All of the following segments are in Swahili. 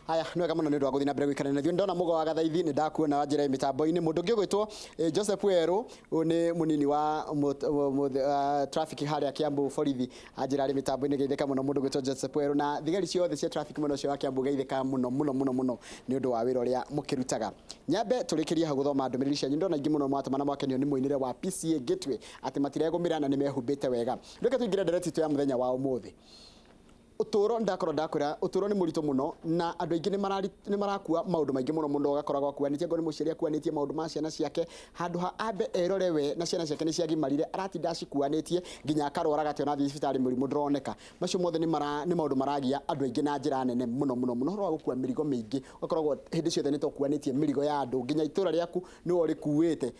haya nĩ wega mũno nĩ ũndũ wa gũthiĩ na mbere gũikarania na ithuĩ ndona mũgo wa gathaithi nĩ ndakuona njĩra mĩtambo-inĩ mũndũ ũngĩ gwĩtwo Joseph Werũ nĩ mũnini wa traffic harĩa Kiambu borithi anjĩra arĩ mĩtambo-inĩ geithĩka mũno mũndũ gwĩtwo Joseph Werũ na thigari ciothe cia traffic mũno ũcio wa Kiambu geithĩka mũno nĩ ũndũ wa wĩra ũrĩa mũkĩrutaga. Nyambe tũrĩkĩrie ha gũthoma ndũmĩrĩri cianyu ndona ingĩ mũno mwatamana mwakenio nĩ mũinĩre wa PCA Gateway atĩ matiregũmĩra na nĩ mehumbĩte wega. Reke tũingĩre ndereti tu ya mũthenya wa ũmũthĩ. Utoro ndakwĩra utoro nĩ mũritũ mũno na andũ aingĩ nĩ marakua maũndũ maingĩ mũno mũndũ agakoragwo akuanĩtie ngo nĩ mũciari akuanĩtie maũndũ ma ciana ciake handũ ha ambe erore we na ciana ciake nĩ ciagimarire aratinda acikuanĩtie nginya akarwara gatĩ ona thibitarĩ mũrimũ ndũroneka. Macio mothe nĩ maũndũ maragia andũ aingĩ na njĩra nene mũno horo wa gũkua mĩrigo mĩingĩ ũkoragwo hĩndĩ ciothe nĩ tũkuanĩtie mĩrigo ya andũ nginya itũra rĩaku nĩ ũrĩkuĩte.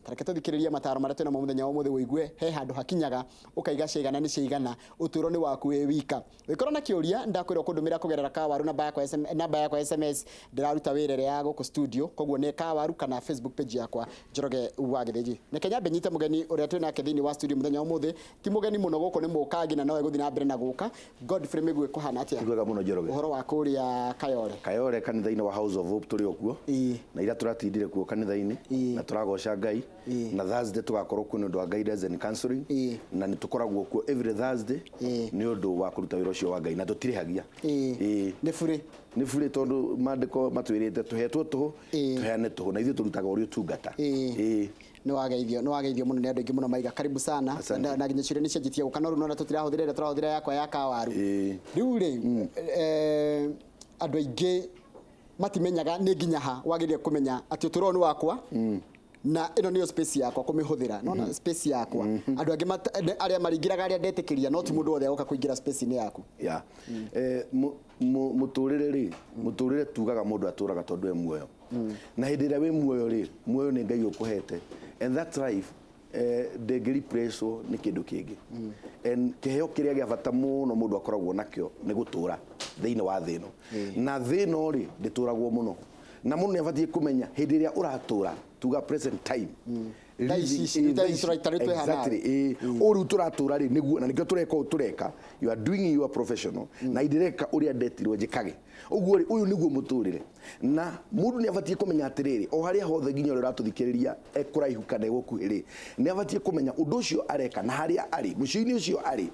Tareke tũthikĩrĩrie mataro marĩa twĩna mũthenya wa ũmũthĩ wĩigue he handũ hakinyaga ũkaiga cigana nĩ cigana ũtũro nĩ waku wĩ wika. Wĩkorwo na kĩũria ndakwĩra kũndũmĩra kũgerera Kawaru namba yakwa SMS ndĩraruta wĩra ya gũkũ studio koguo nĩ Kawaru kana Facebook page yakwa Njoroge wa Gĩthĩnji. Reke nyambe nyite mũgeni ũrĩa twĩna nake thĩinĩ wa studio mũthenya wa ũmũthĩ ti mũgeni mũno gũkũ nĩ mũkangi na nowe gũthiĩ na mbere na gũka Godfrey Mĩgwe kũhana atĩa? Wega mũno Njoroge. Ũhoro wa kũrĩa Kayore kanitha-inĩ wa House of Hope tũrĩ okuo na ira tũratindire kuo kanitha-inĩ na tũragoca Ngai na Thursday tugakorwo kuo nĩ ũndũ wa guidance and counseling na nĩ tũkoragwo kuo every Thursday nĩ ũndũ wa kũruta wĩra ũcio wa Ngai na tũtirĩhagia nĩ bure tondũ mandĩko matwĩrĩte tũhetwo tũhũ tũheane tũhũ na ithuĩ tũrutaga ũrĩa ũtungata. Nĩ wageithio mũno nĩ andũ aingĩ mũno maiga karibu sana na nginya ciũria nĩ cianjĩtie gũka no rĩu no tũtirahũthĩra tũrahũthĩra yakwa ya Kawaru rĩu andũ aingĩ matimenyaga nĩ nginya ha wagĩrĩire kũmenya atĩ ũtũro nĩ wakwa na ino niyo space yakwa kumihũthira nona space yakwa andu angi aria maringiraga aria ndetĩkĩria no ti mũndũ wothe agoka kũingĩra space ni yaku muturire tugaga mũndũ atũraga tondũ muoyo na hĩndĩ ĩrĩa wĩ muoyo rĩ muoyo nĩ Ngai ũkũhete and that life ndengĩri preso nĩ kĩndũ kĩngĩ and kĩheo kĩrĩa gĩa bata mũno mũndũ akoragwo nakĩo nĩ gũtũra thĩinĩ wa thĩ ĩno na thĩ ĩno rĩ ndĩtũragwo mũno na mũndũ nĩ abatie kũmenya hĩndĩ ĩrĩa ũratũra tuga present time uru tũratũra rĩ nĩguo na nĩkĩo tũreka you are doing your professional na idireka ũrĩa ndetirwo njĩkage ũguo rĩ ũyũ nĩguo mũtũrĩre na mũndũ nĩ abatie kũmenya atĩrĩrĩ o harĩa hothe nginya ũrĩa ũratũthikĩrĩria ekũraihu kana egũkuhĩ nĩ abatie kũmenya ũndũ ũcio areka na harĩa arĩ mũciĩ-inĩ ũcio arĩ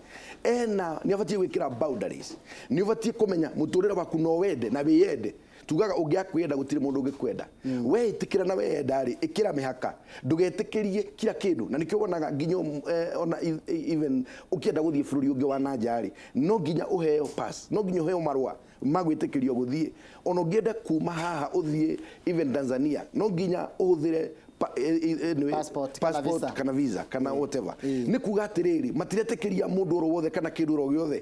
nĩ abatie gwĩkĩra boundaries nĩ abatie kũmenya mũtũrĩre waku no wende na wĩyende tugaga ũngĩakwenda gũtirĩ mũndũ ũngĩkwenda we ĩtĩkĩra na wenda rĩ ĩkĩra mĩhaka ndũgetĩkĩrie kila kĩndũ na nĩkĩo wonaga nginya ona even ũkĩenda gũthiĩ bũrũri ũngĩ wa nanja rĩ no nginya ũheo pass no nginya ũheo marũa magwĩtĩkĩrio gũthiĩ ona ũngĩenda kuma haha ũthiĩ even Tanzania no nginya ũhũthĩre passport kana visa kana whatever nĩ kuga atĩrĩrĩ matiretĩkĩria mũndũ oro wothe kana kĩndũ oro gĩothe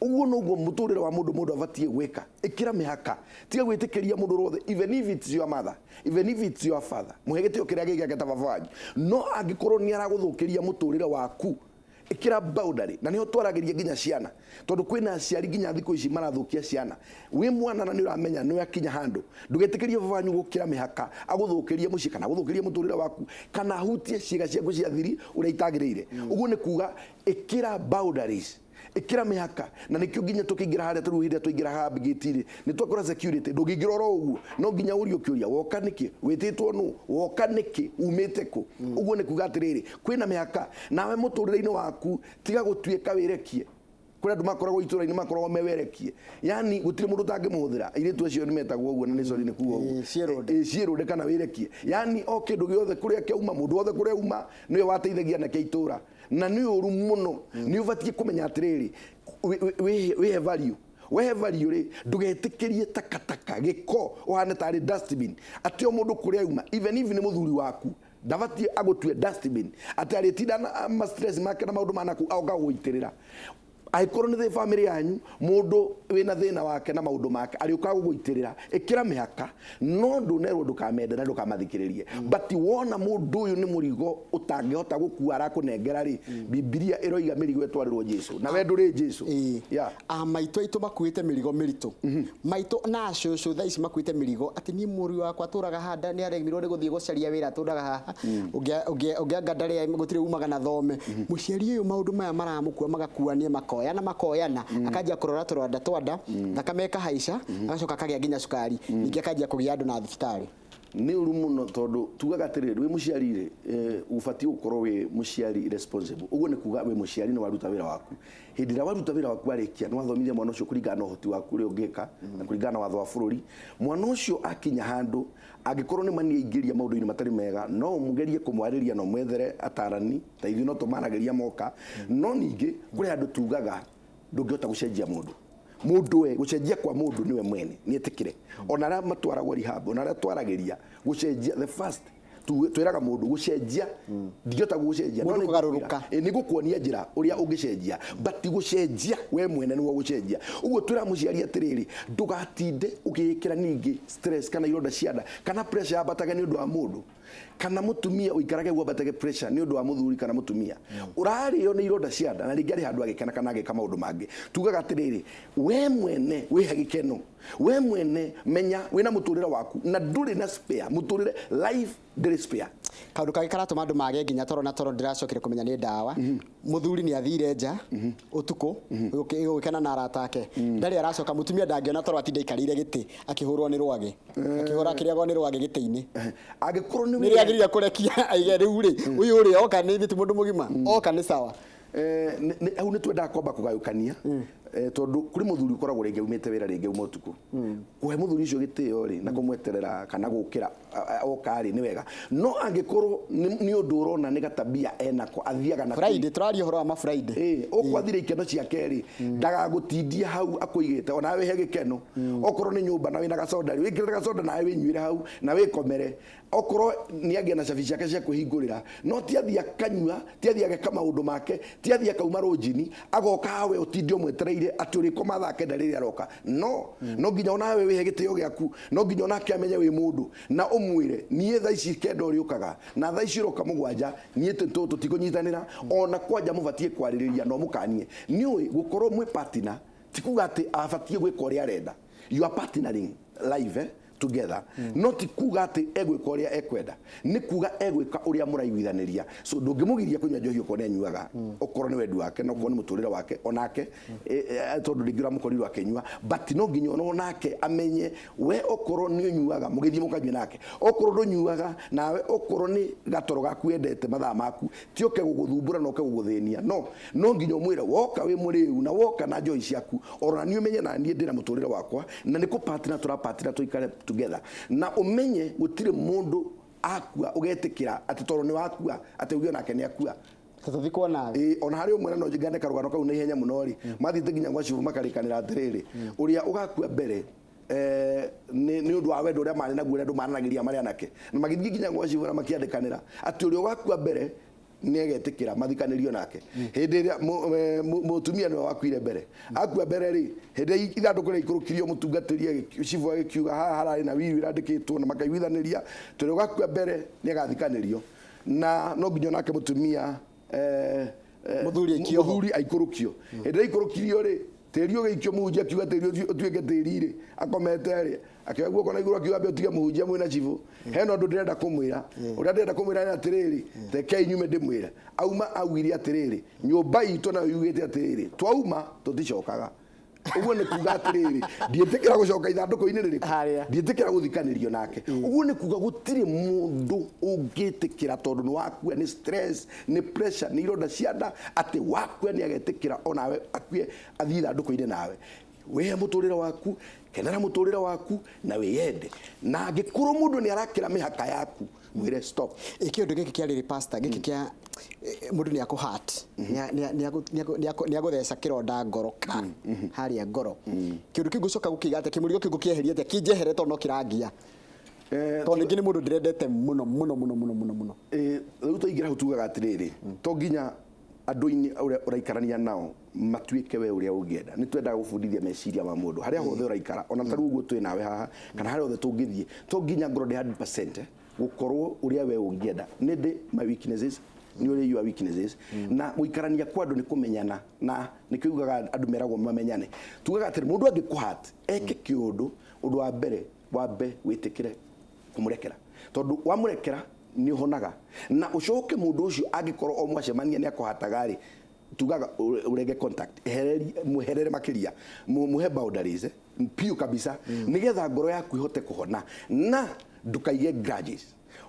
uguo noguo mũtũrĩre wa mũndũ abatie gwĩka ĩkĩra mĩhaka tiga gwĩtĩkĩria mũndũ wothe even if it's your mother even if it's your father mũhegete kĩrĩa gĩgĩake ta baba wanyu no angĩkorwo nĩ aragũthũkĩria mũtũrĩre waku ĩkĩra boundary na nĩho twaragĩria nginya ciana tondũ kwĩna aciari nginya thikũ ici marathũkia ciana wĩ mwana na nĩ ũramenya nĩ yakinya handũ ndũgetĩkĩrie baba wanyu gũkĩra mĩhaka agũthũkĩrie mũciĩ kana agũthũkĩrie mũtũrĩre waku kana ahutie ciĩga ciaku cia thiri ũrĩa itagĩrĩire ũguo nĩ kuga ĩkĩra boundaries ĩkĩra mĩhaka na nĩkĩo nginya tũkĩingĩra harĩa tũrũ hĩndĩ tũingĩra haha gate-inĩ nĩ twakora security ndũngĩingĩra oro ũguo no nginya ũrio kĩũria woka nĩkĩ wĩtĩtwo nũ woka nĩkĩ umĩte kũ ũguo nĩ kuga atĩrĩrĩ kwĩna mĩhaka nawe mũtũrĩre-inĩ waku tiga gũtuĩka wĩrekie kũrĩa andũ makoragwo itũra-inĩ makoragwo mewerekie yani gũtirĩ mũndũ ũtangĩmũhũthĩra airĩtu acio nĩ metagwo ũguo na nĩ sorry nĩ kuga ũguo ciĩrũnde kana wĩrekie yani o kĩndũ gĩothe kũrĩa kĩauma mũndũ wothe kũrĩa uma nĩwe wateithagia na kĩitũra na nĩ ũru mũno nĩ ũbatie kũmenya atĩrĩrĩ we value rĩ ndũgetĩkĩrie takataka gĩko ũhane tarĩ dustbin atĩ o mũndũ kũrĩa uma even if nĩ mũthuri waku ndabatie agũtue dustbin atĩ arĩtinda na stress make na maũndũ manaku agoka gũitĩrĩra aikorwo nĩ family yanyu mũndũ wĩna thĩna wake na maũndũ make arĩũka gũgũitĩrĩra ĩkĩra mĩhaka no ndũnerwo ndũkamende na ndũkamathikĩrĩrie but wona mũndũ ũyũ nĩ mũrigo ũtangĩhota gũkua arakũnengera rĩ Biblia ĩroiga mĩrigo ĩtwarĩrwo Jesũ na we ndũrĩ Jesũ maitũ aitũ makuĩte mĩrigo mĩritũ maitũ na cũcũ thaa ici makuĩte mĩrigo atĩ niĩ mũriũ wakwa atũraga handa nĩ aremirwo nĩ gũthiĩ gũcaria wĩra atũraga haha ũngĩanga ndarĩ gũtirĩ umaga na thome mũciari ũyũ maũndũ maya maramũkua magakuania makora makoyana akajia kurora twanda thakame kahaica agacoka kagĩa nginya cukari ningĩ akajia kũgia andũ na thibitarĩ nĩ ũru mũno tondũ tugaga atĩrĩrĩ wĩ mũciari rĩ ũbatiĩ gũkorwo wĩ mũciari responsible ũguo nĩ kuga wĩ mũciari nĩ waruta wĩra waku hĩndĩ ĩrĩa waruta wĩra waku warĩkia nĩ wathomithia mwana ũcio kũringana na ũhoti waku ũrĩa ũngĩka na kũringana na watho wa bũrũri mwana ũcio akinya handũ angĩkorwo nĩ mani aingĩria maũndũ-inĩ matarĩ mega no mũgerie kũmwarĩria no mwethere atarani ta ithuĩ no tũmanagĩria moka no ningĩ kũrĩ andũ tugaga ndũngĩhota gũcenjia mũndũ we gũcenjia kwa mũndũ niwe mwene nĩetĩkire ona arĩa matwaragwo rehab ona arĩa twaragĩria gũcenjia the first twĩraga mũndũ gũcenjia ndingĩhota gũcenjia no nĩgũgarũrũka nĩgũkuonia njĩra ũrĩa ũngĩcenjia but gũcenjia we mwene nĩguo gũcenjia ũguo twĩra mũciari atĩrĩrĩ ndũgatinde ũgĩĩkĩra ningĩ stress kana ironda cia nda kana pressure yabatage nĩ ũndũ wa mũndũ kana mutumia uikarage guambatage pressure ni undu wa muthuri kana mutumia urario ni ironda cia nda na ringi ari handu agikena kana agika maundu mangi tugaga atiriri we mwene we hagikeno we mwene menya wina muturire waku na nduri na spare muturire life there spare kaundu kagi karatuma andu mage nginya toro na toro ndiracokire kumenya ni ndawa muthuri ni athire nja utuku gukena na arata ake ndari aracoka mutumia ndangiona toro atinde ikarire giti akihurwo ni rwage akihura kiriagwo ni rwage giti-ini agikorwo ni agiriria kurekia aige riu ri uyu ri oka ni thitu mundu mugima oka ni sawa au ni twenda kwamba kugayukania tondu kuri muthuri ukoragwo ringi umite wira ringi umutuku kuhe muthuri ucio gitio ri na kumweterera kana gukira okari ni wega no angikorwo ni undu urona ni gatabia enako athiaga na Friday turario horo ma Friday okwathire ikeno ciake ri ndagagutindia hau akuigite ona we he gikeno okorwo ni nyumba na wina gacoda ri wikire gacoda na we winywire hau na we komere okorwo ni agia na cabi ciake cia kuhingurira no ti athia kanyua ti athia geka maundu make ti athia kauma rojini agoka hawe utindio mwetereire ati uri koma thake ndariri aroka no nginya ona we he gitio giaku no nginya ona amenye wi mundu na umwire nie tha ici kenda uri ukaga na tha ici roka mugwanja nie tutu tikunyitanira ona kwanja mubatie kwaririria no mukanie ni ui gukorwo mwe partner tikuga ati abatie gwika uria arenda you are partnering live together not kuga ati egwika uria ekwenda ni kuga egwika uria muraiguithaniria so ndungimugiria kunywa njohi uko ne nyuaga okorwo ni wendu wake no kuone muturire wake onake tondu ndingira mukorirwo akenyua but no nginya onake amenye we okorwo ni nyuaga mugithie mukanywe nake okorwo ndunyuaga nawe okorwo ni gatoro gaku endete mathaa maku ti oke guguthumbura no ke guguthinia no nginya umwire woka we muriu na woka na njohi ciaku orona ni umenye na nie ndira muturire wakwa na niku partner turapartner tuikare together na umenye gutire mundu akua ugetikira ati toro ni wakua ati ugio nake ni akua tuthuvikwa nawe ona hari umwe no jigande karugano kau na ihenya muno ri mathite nginya gwacibu makarikanira atiriri uria ugakua mbere ni undu wa wendo uria mari na guo ndu mananagiria mari anake na magithii nginya gwacibu na makiandikanira ati uria ugakua mbere ni egetikira mathikanirio nake hindi ria mutumia no wakuire mbere akua mbere ri hindi ithanduku ria ikurukirio mutungatirie civu agikiuga haha harari na wiru irandikitwo na makaiguithaniria turi ugakua mbere ni agathikanirio na no nginya nake mutumia muthuri aikurukio hindi ikurukirio ri tiri ugikio muhunjia kiuga tiri utuike tiri ri akomete ri akegwo kona iguru kiuga be utige muhunjia mwina civu heno ndu ndirenda kumwira uria ndirenda kumwira ni atiriri teke inyume ndimwira auma awiri atiriri nyumba itu na yugite atiriri twauma tuticokaga uguo ni kuga atiriri ndietikira gucoka ithanduku-ini riri ndietikira guthikanirio nake uguo ni kuga gutiri mundu ungitikira tondu ni wakua ni stress ni pressure ni ironda cia nda ati wakua ni agetikira onawe akue athii ithanduku-ini nawe we muturire waku kenera muturire waku na wiyende na angikuru mundu ni arakira mihaka yaku mwire stop ikiundu giki kia riri pastor giki kia mundu ni akuhat ni agutheca kironda ngoro haria ngoro kiundu kigucoka gukiga ati kimurigo kigo kieheria ati kinjehere to no kirangia to ningi ni mundu ndirendete muno riu tuingira hutugaga atiriri to nginya andu-ini uraikarania nao matuike we uria ungienda ni twenda gufundithia meciria ma mundu haria hothe uraikara ona taru uguo twi nawe haha kana haria hothe tungithie to nginya ngoro 100% gukorwo uria we ungienda ni ndi my weaknesses ni uria your weaknesses na guikarania kwa andu ni kumenyana na nikiugaga andu meragwo mamenyane tugaga atiri mundu angikuhat eke kiundu undu wa mbere wambe witikire kumurekera tondu wamurekera ni uhonaga na ucoke mundu ucio angikorwo o mwacemania ni akuhataga ri tugaga urege contact muherere makiria muhe boundaries piu kabisa nigetha ngoro yaku ihote kuhona na ndukaige grudges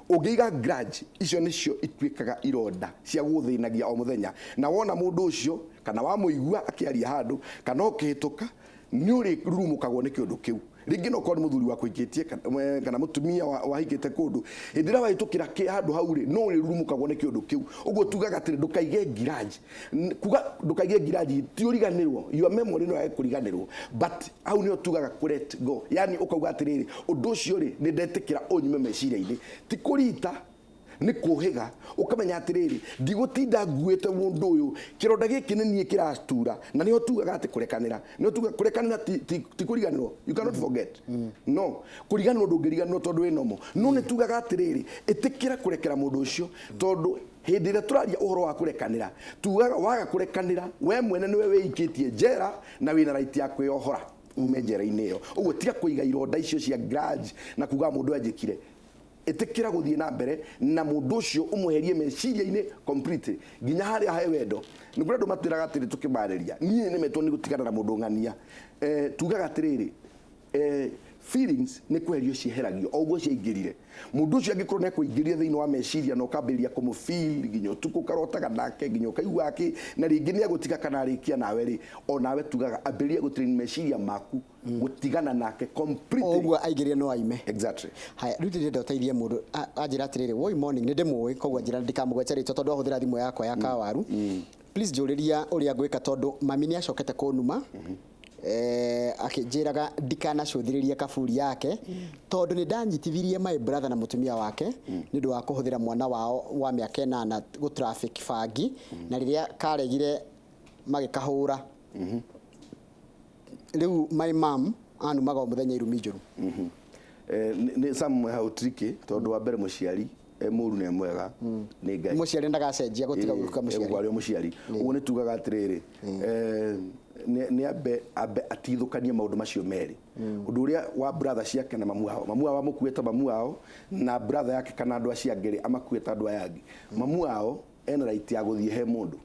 ugiga grudge icio nicio itwikaga ironda cia guthinagia o muthenya na wona mundu ucio kana wa muigua akiaria handu kana ukihituka ni uri rurumukagwo ni kiundu kiu ringi no koni muthuri wa kuikitie kana mutumia wahikite kundu indira waitukira handu hau ri no uri rurumukagwo ni kiundu kiu uguo tugaga atiri ndukaige grudge kuga ndukaige grudge ti uriganirwo your memory no ya kuriganirwo but hau ni tugaga ku let go yani ukauga atiri undu ucio ri ni ndetikira unyume meciria-ini ti kurita ni kuhiga ukamenya atiriri ndigutinda nguite mundu uyu kironda giki ni nie kirastura na niho tugaga ati kurekanira niho tugaga kurekanira ti kuriganirwo you cannot forget no kuriganirwo ndungiriganirwo tondu wi nomo no ni tugaga atiriri itikira kurekera mundu ucio tondu hindi ria turaria uhoro wa kurekanira tugaga waga kurekanira we mwene niwe weikitie njera na wina right ya kwiohora ume njera-ini iyo uguo tiga kuiga ironda icio cia grudge na kuga mundu anjikire etekira guthie na mbere na mundu ucio umuherie meciria-ini completely nginya haria he wendo ni kuri andu matwiraga atiri tukimariria nie nimetwo ni gutigana na mundu ng'ania tugaga atiriri feelings ni kweherio cieheragio oguo ciaingirire mundu ucio angikorwo ne kuingiria thiini wa meciria no kambiria kumu feel nginya tuku karotaga nake nginya kaigua ake na ringi ni agutiga kana arikia nawe ri onawe tugaga ambiria gutrain meciria maku gutigana nake completely oguo aingiria no aime exactly haya ruti ndio uteithie mundu anjira atiriri woi morning ni ndimui koguo njira ndikamugwecha ritwa tondu ahuthira thimu yakwa ya kawaru please njuriria uria gwika tondu mami ni acokete kunuma akijiraga ndikana cuthiriria kaburi yake tondu ni ndanyitithirie my brother na mutumia wake nindu wa kuhuthira mwana wao wa miaka 8 go traffic bangi na riria karegire magikahura riu my mom anumaga muthenya irumi njuru ni samwe how tricky tondu wa mbere muciari muru ne mwega ni ngai muciari ndagacenjia gutiga guka muciari gwari muciari uguo ni tugaga atiriri ni abe atithukania maundu macio meri undu uria wa brother ciake na mamu wao mukueta mamu wao na brother yake kana andu acia ngeri amakueta andu ayangi mamu wao ena right ya guthie he mundu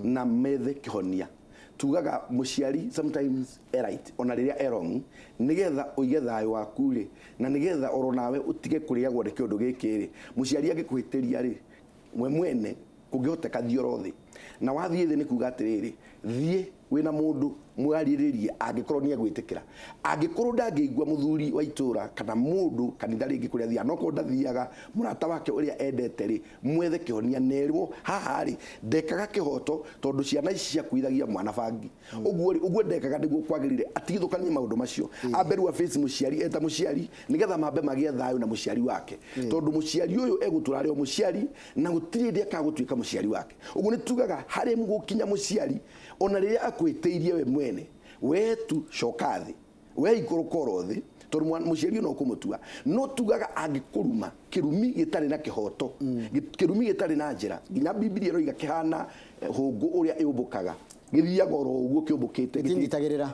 na methe kihonia tugaga muciari sometimes right ona riria wrong nigetha uige thayo waku ri na nigetha oronawe utige kuriagwo ni kiundu giki ri muciari agikuhitiria ri mwe mwene kungihoteka thiorothi na wathie thi ni kuga atiriri thie wina mundu mwariiririe angikorwo ni agwitikira angikorwo ndangĩigua muthuri wa itura kana mundu kanitha ringi kuria thia no ko ndathiaga murata wake uria endete ri mwethe kihonia nerwo haha ri ndekaga kihoto tondu ciana ici cia kuithagia mwana bangi uguo ndekaga niguo kwagirire atithukanie maundu macio amberu wa face muciari eta muciari nigetha mambe magie thayo na muciari wake tondu muciari uyu eguturare o muciari na gutiri ndi akagutuika muciari wake uguo ni tugaga hari mugukinya muciari ona riria akwiteirie we mwene wetu cokathi we ikorokoro thi tondu muciari no kumutua no tugaga angikuruma kirumi gitari na kihoto kirumi gitari na njira nginya Biblia roiga kihana hungu uria iumbukaga githiaga oro uguo kiumbukite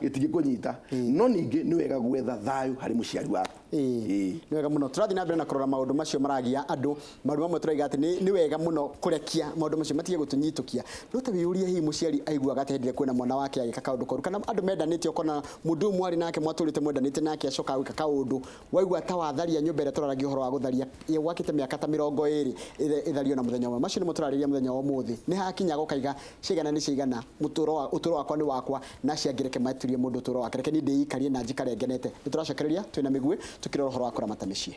gitigikunyita no ningi ni wega gwetha thayo hari muciari waku ni wega muno turathi na mbere na kurora maundu macio maragia andu maundu mamwe turaiga ati ni wega muno kurekia maundu macio matige gutunyitukia no ta wiuria hi muciari aiguaga atendire kwina mwana wake agika kaundu koru kana andu mendanite okona mundu mwari nake mwaturite mwendanite nake acoka gwika kaundu waigua ta watharia nyumba ire turaragia uhoro wa gutharia ye wakite miaka ta 20 ithario na muthenya wa macio ni muturariria muthenya wa muthi ni hakinya gukaiga cigana ni cigana uturo wakwa ni wakwa na ciangireke maturie mundu uturo wake reke ni ndeikarie na njikarengenete nituracokereria twina migwe tukirora uhoro wa kuramata micii.